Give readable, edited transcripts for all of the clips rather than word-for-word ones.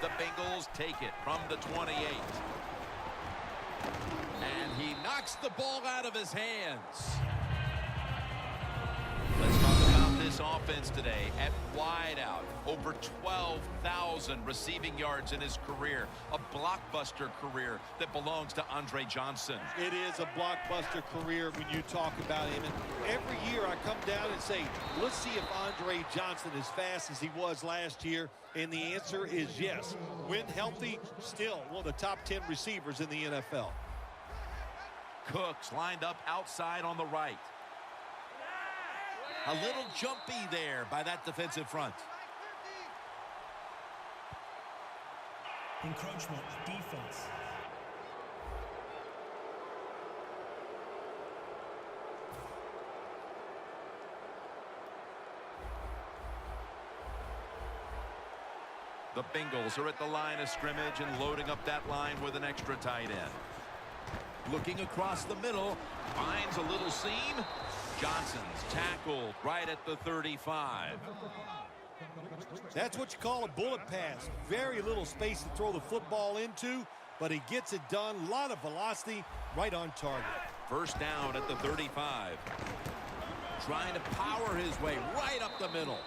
The Bengals take it from the 28. And he knocks the ball out of his hands. Let's talk about this offense today. At wideout, over 12,000 receiving yards in his career. A blockbuster career that belongs to Andre Johnson. It is a blockbuster career when you talk about him. And every year I come down and say, let's see if Andre Johnson is fast as he was last year. And the answer is yes. When healthy, still one of the top 10 receivers in the NFL. Cooks lined up outside on the right. A little jumpy there by that defensive front. Encroachment defense. The Bengals are at the line of scrimmage and loading up that line with an extra tight end. Looking across the middle, finds a little seam. Johnson's tackled right at the 35. That's what you call a bullet pass. Very little space to throw the football into, but he gets it done. A lot of velocity, right on target. First down at the 35. Trying to power his way right up the middle.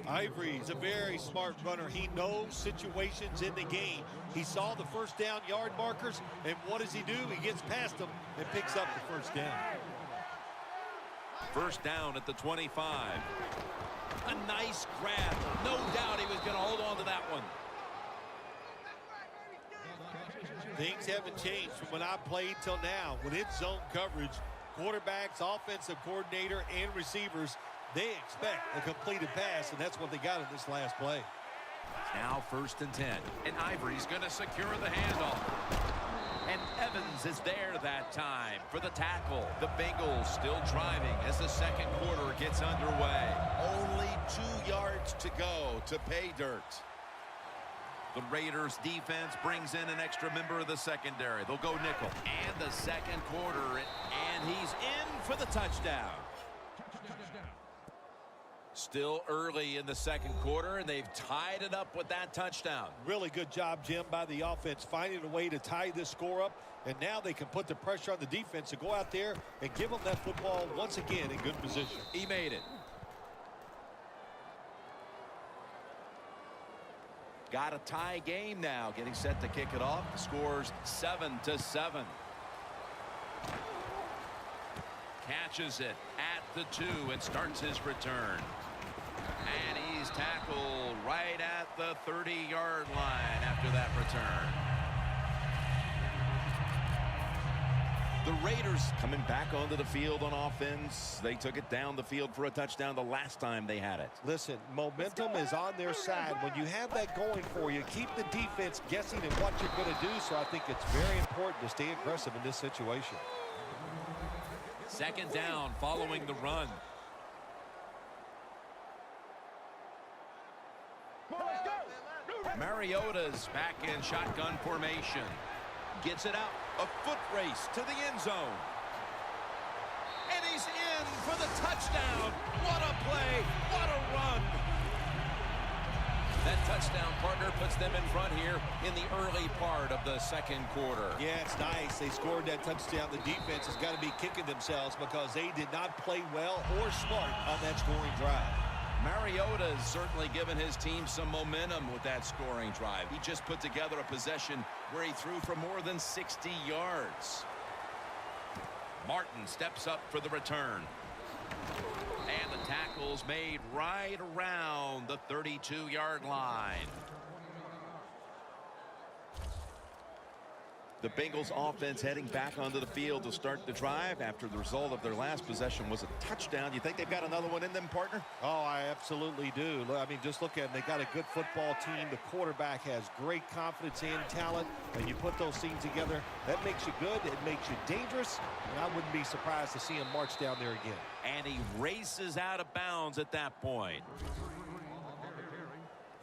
Ivory's a very smart runner. He knows situations in the game. He saw the first down yard markers, and what does he do? He gets past them and picks up the first down. First down at the 25. A nice grab. No doubt he was going to hold on to that one. Things haven't changed from when I played till now. When it's zone coverage, quarterbacks, offensive coordinator, and receivers, they expect a completed pass, and that's what they got in this last play. Now first and 10. And Ivory's going to secure the handoff. And Evans is there that time for the tackle. The Bengals still driving as the second quarter gets underway. Only 2 yards to go to pay dirt. The Raiders defense brings in an extra member of the secondary. They'll go nickel. And the second quarter, and he's in for the touchdown. Still early in the second quarter, and they've tied it up with that touchdown. Really good job, Jim, by the offense, finding a way to tie this score up. And now they can put the pressure on the defense to go out there and give them that football once again in good position. He made it. Got a tie game now, getting set to kick it off. The score's 7-7. Catches it at the 2 and starts his return. And he's tackled right at the 30-yard line after that return. The Raiders coming back onto the field on offense. They took it down the field for a touchdown the last time they had it. Listen, momentum is on their side. When you have that going for you, keep the defense guessing at what you're going to do. So I think it's very important to stay aggressive in this situation. Second down following the run. Mariota's back in shotgun formation. Gets it out. A foot race to the end zone. And he's in for the touchdown. What a play. What a run. That touchdown partner puts them in front here in the early part of the second quarter. Yeah, it's nice. They scored that touchdown. The defense has got to be kicking themselves because they did not play well or smart on that scoring drive. Mariota's certainly given his team some momentum with that scoring drive. He just put together a possession where he threw for more than 60 yards. Martin steps up for the return. And the tackle's made right around the 32-yard line. The Bengals offense heading back onto the field to start the drive after the result of their last possession was a touchdown. You think they've got another one in them, partner? Oh, I absolutely do. I mean, just look at them. They got a good football team. The quarterback has great confidence and talent. And you put those things together, that makes you good. It makes you dangerous. And I wouldn't be surprised to see him march down there again. And he races out of bounds at that point.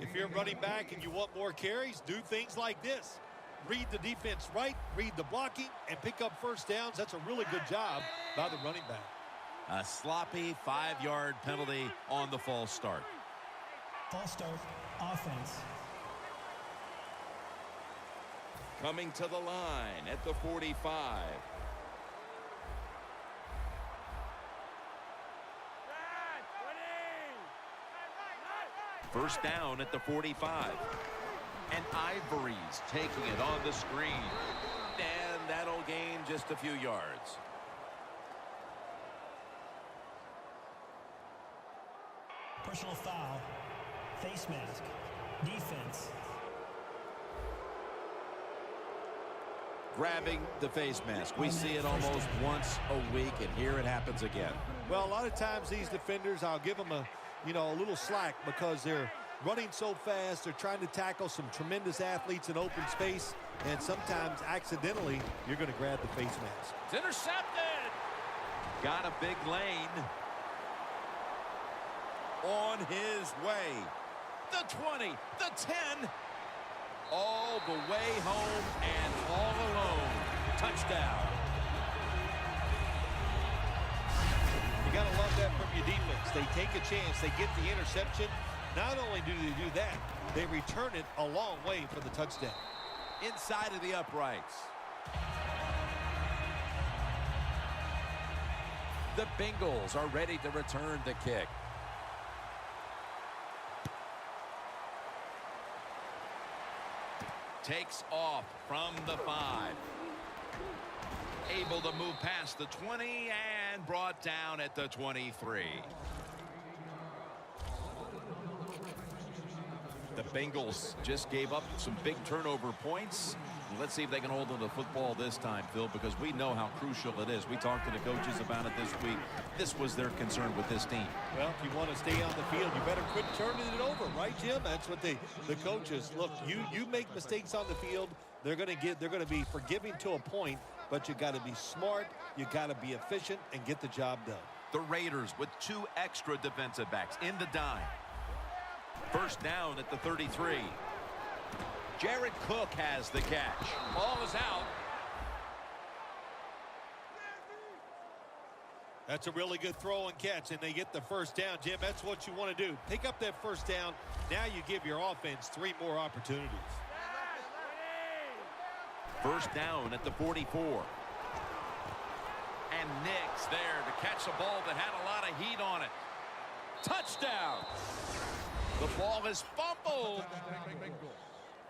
If you're running back and you want more carries, do things like this. Read the defense right, read the blocking, and pick up first downs. That's a really good job by the running back. A sloppy 5-yard penalty on the false start. False start, offense. Coming to the line at the 45. First down at the 45. And Ivory's taking it on the screen. And that'll gain just a few yards. Personal foul. Face mask. Defense. Grabbing the face mask. We see it almost once a week, and here it happens again. Well, a lot of times these defenders, I'll give them a little slack because they're running so fast. They're trying to tackle some tremendous athletes in open space, and sometimes accidentally you're going to grab the face mask. It's intercepted. Got a big lane. On his way. The 20, the 10. All the way home and all alone. Touchdown. You got to love that from your defense. They take a chance. They get the interception. Not only do they do that, they return it a long way for the touchdown. Inside of the uprights. The Bengals are ready to return the kick. Takes off from the 5. Able to move past the 20 and brought down at the 23. The Bengals just gave up some big turnover points. Let's see if they can hold on to the football this time, Phil, because we know how crucial it is. We talked to the coaches about it this week. This was their concern with this team. Well, if you want to stay on the field, you better quit turning it over, right, Jim? That's what the coaches look. You make mistakes on the field, they're going to be forgiving to a point, but you got to be smart, you got to be efficient, and get the job done. The Raiders with 2 extra defensive backs in the dime. First down at the 33. Jared Cook has the catch. Ball is out. That's a really good throw and catch, and they get the first down, Jim. That's what you want to do. Pick up that first down. Now you give your offense 3 more opportunities. First down at the 44. And Nix there to catch a ball that had a lot of heat on it. Touchdown. The ball is fumbled.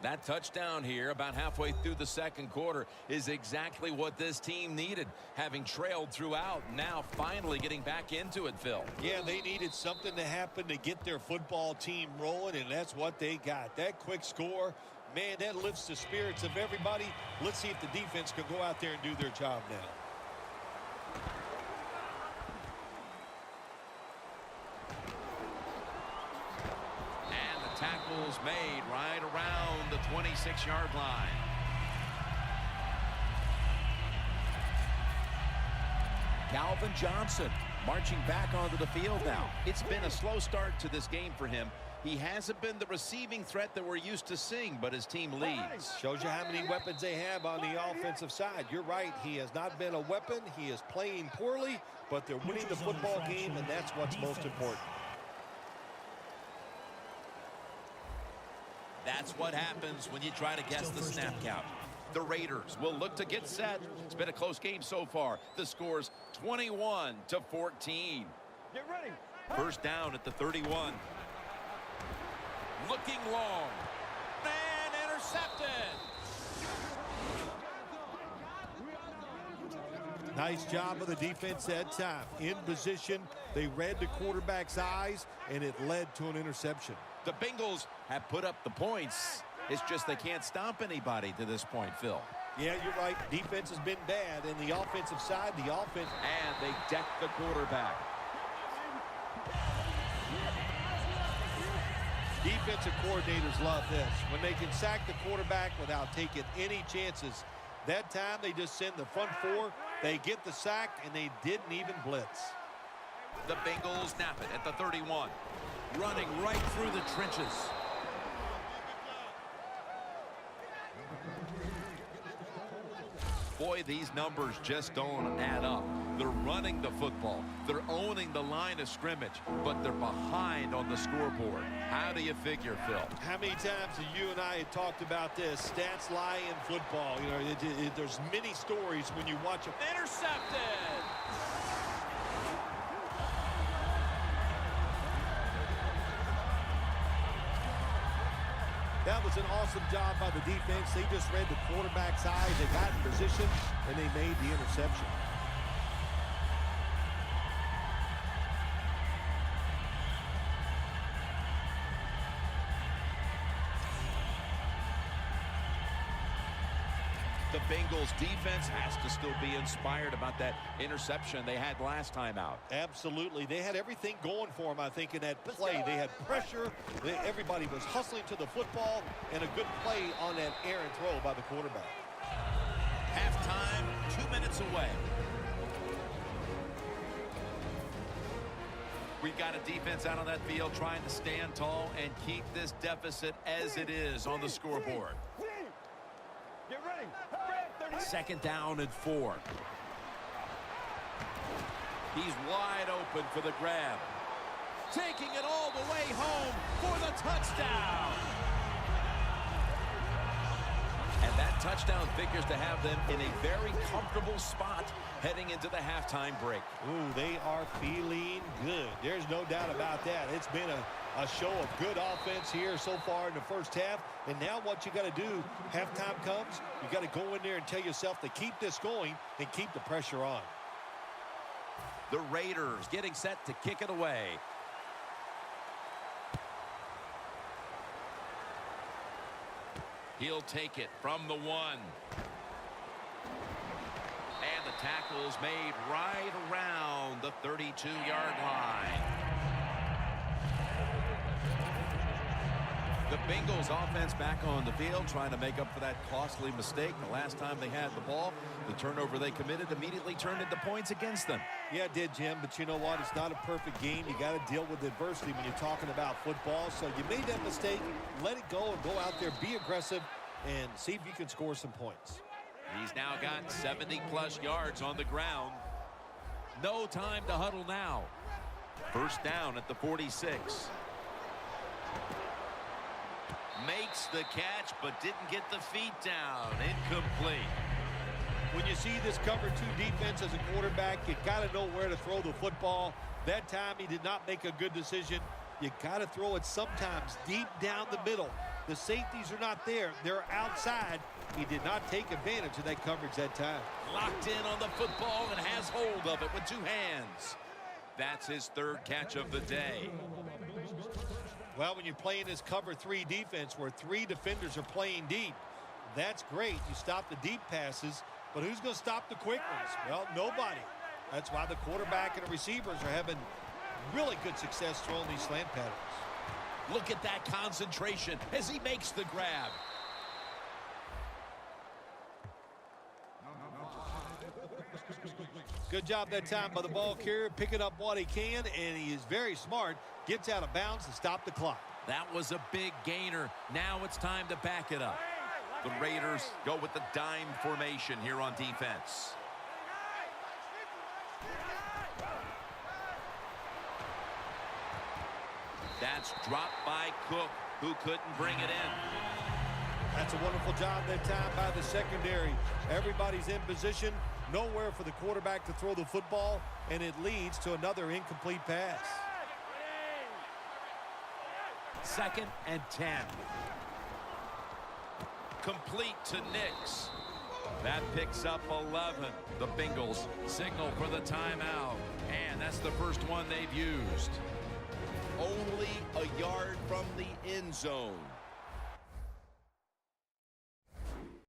That touchdown here about halfway through the second quarter is exactly what this team needed, having trailed throughout, now finally getting back into it, Phil. Yeah, they needed something to happen to get their football team rolling, and that's what they got. That quick score, man, that lifts the spirits of everybody. Let's see if the defense can go out there and do their job now. Tackles made right around the 26-yard line. Calvin Johnson marching back onto the field now. It's been a slow start to this game for him. He hasn't been the receiving threat that we're used to seeing, but his team leads. Shows you how many weapons they have on the offensive side. You're right. He has not been a weapon. He is playing poorly, but they're winning the football game, and that's what's most important. That's what happens when you try to guess the snap count. The Raiders will look to get set. It's been a close game so far. The score's 21-14. Get ready. First down at the 31. Looking long. And intercepted. Nice job of the defense that time. In position, they read the quarterback's eyes, and it led to an interception. The Bengals have put up the points. It's just they can't stop anybody to this point, Phil. Yeah, you're right. Defense has been bad. And the offensive side, the offense. And they deck the quarterback. Defensive coordinators love this. When they can sack the quarterback without taking any chances. That time they just send the front four. They get the sack, and they didn't even blitz. The Bengals snap it at the 31. Running right through the trenches. Boy, these numbers just don't add up. They're running the football. They're owning the line of scrimmage, but they're behind on the scoreboard. How do you figure, Phil? How many times have you and I had talked about this? Stats lie in football. You know, there's many stories when you watch them. Intercepted! That was an awesome job by the defense. They just read the quarterback's eyes. They got in position, and they made the interception. The Bengals defense has to still be inspired about that interception they had last time out. Absolutely. They had everything going for them, I think, in that play. They had pressure. Everybody was hustling to the football, and a good play on that errant throw by the quarterback. Halftime, 2 minutes away. We've got a defense out on that field trying to stand tall and keep this deficit as it is on the scoreboard. Get ready. 2nd down and 4. He's wide open for the grab. Taking it all the way home for the touchdown. And that touchdown figures to have them in a very comfortable spot heading into the halftime break. Ooh, they are feeling good. There's no doubt about that. It's been a show of good offense here so far in the first half. And now what you got to do, halftime comes, you got to go in there and tell yourself to keep this going and keep the pressure on. The Raiders getting set to kick it away. He'll take it from the 1. And the tackle's made right around the 32-yard line. The Bengals offense back on the field trying to make up for that costly mistake. The last time they had the ball, the turnover they committed immediately turned into points against them. Yeah, it did, Jim, but you know what? It's not a perfect game. You got to deal with adversity when you're talking about football. So you made that mistake, let it go, and go out there, be aggressive, and see if you can score some points. He's now got 70-plus yards on the ground. No time to huddle now. 1st down at the 46. Makes the catch, but didn't get the feet down. Incomplete. When you see this cover 2 defense as a quarterback, you got to know where to throw the football. That time he did not make a good decision. You got to throw it sometimes deep down the middle. The safeties are not there. They're outside. He did not take advantage of that coverage that time. Locked in on the football and has hold of it with 2 hands. That's his 3rd catch of the day. Well, when you're playing this cover 3 defense where 3 defenders are playing deep, that's great. You stop the deep passes, but who's going to stop the quick ones? Well, nobody. That's why the quarterback and the receivers are having really good success throwing these slant patterns. Look at that concentration as he makes the grab. Good job that time by the ball carrier, picking up what he can, and he is very smart. Gets out of bounds to stop the clock. That was a big gainer. Now it's time to back it up. The Raiders go with the dime formation here on defense. That's dropped by Cook, who couldn't bring it in. That's a wonderful job that time by the secondary. Everybody's in position. Nowhere for the quarterback to throw the football, and it leads to another incomplete pass. 2nd and 10. Complete to Nix. That picks up 11. The Bengals signal for the timeout, and that's the first one they've used. Only a yard from the end zone.